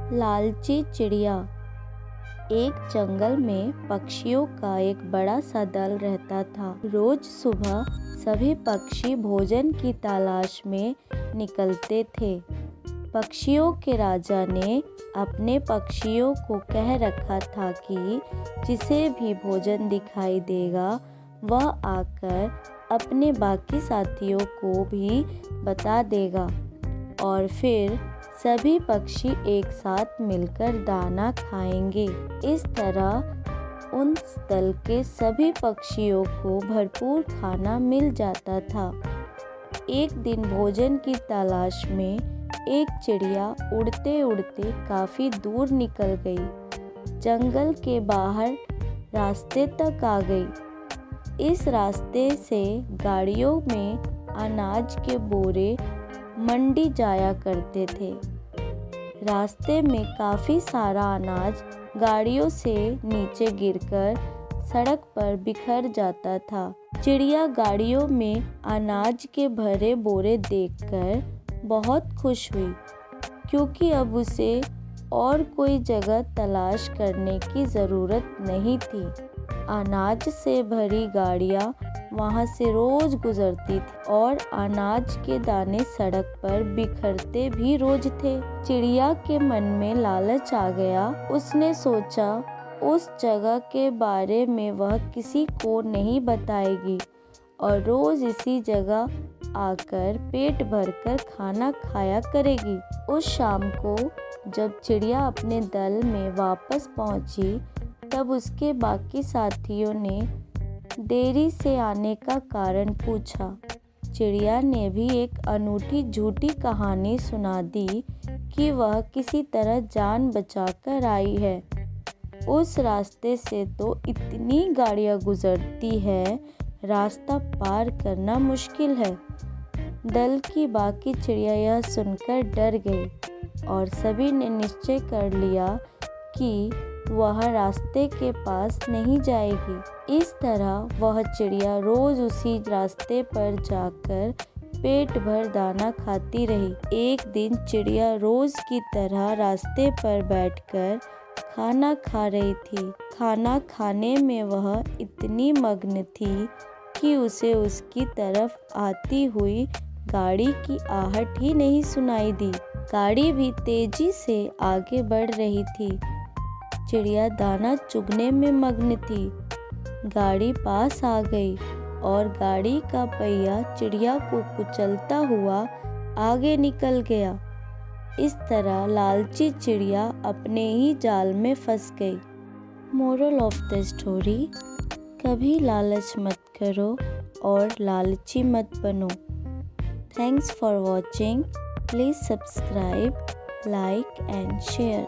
लालची चिड़िया। एक जंगल में पक्षियों का एक बड़ा सा दल रहता था। रोज सुबह सभी पक्षी भोजन की तलाश में निकलते थे। पक्षियों के राजा ने अपने पक्षियों को कह रखा था कि जिसे भी भोजन दिखाई देगा वह आकर अपने बाकी साथियों को भी बता देगा और फिर सभी पक्षी एक साथ मिलकर दाना खाएंगे। इस तरह उन दल के सभी पक्षियों को भरपूर खाना मिल जाता था। एक दिन भोजन की तलाश में एक चिड़िया उड़ते उड़ते काफ़ी दूर निकल गई। जंगल के बाहर रास्ते तक आ गई। इस रास्ते से गाड़ियों में अनाज के बोरे मंडी जाया करते थे। रास्ते में काफ़ी सारा अनाज गाड़ियों से नीचे गिरकर सड़क पर बिखर जाता था। चिड़िया गाड़ियों में अनाज के भरे बोरे देखकर बहुत खुश हुई, क्योंकि अब उसे और कोई जगह तलाश करने की ज़रूरत नहीं थी। अनाज से भरी गाड़ियाँ वहाँ से रोज गुजरती थी और अनाज के दाने सड़क पर बिखरते भी रोज थे। चिड़िया के मन में लालच आ गया। उसने सोचा उस जगह के बारे में वह किसी को नहीं बताएगी और रोज इसी जगह आकर पेट भरकर खाना खाया करेगी। उस शाम को जब चिड़िया अपने दल में वापस पहुंची, तब उसके बाकी साथियों ने देरी से आने का कारण पूछा। चिड़िया ने भी एक अनूठी झूठी कहानी सुना दी कि वह किसी तरह जान बचाकर आई है। उस रास्ते से तो इतनी गाड़ियाँ गुजरती है, रास्ता पार करना मुश्किल है। दल की बाकी चिड़िया यह सुनकर डर गई और सभी ने निश्चय कर लिया कि वह रास्ते के पास नहीं जाएगी। इस तरह वह चिड़िया रोज उसी रास्ते पर जाकर पेट भर दाना खाती रही। एक दिन चिड़िया रोज की तरह रास्ते पर बैठकर खाना खा रही थी। खाना खाने में वह इतनी मग्न थी कि उसे उसकी तरफ आती हुई गाड़ी की आहट ही नहीं सुनाई दी। गाड़ी भी तेजी से आगे बढ़ रही थी। चिड़िया दाना चुगने में मग्न थी। गाड़ी पास आ गई और गाड़ी का पहिया चिड़िया को कुचलता हुआ आगे निकल गया। इस तरह लालची चिड़िया अपने ही जाल में फंस गई। मोरल ऑफ द स्टोरी: कभी लालच मत करो और लालची मत बनो। Thanks for watching. Please subscribe, like and share.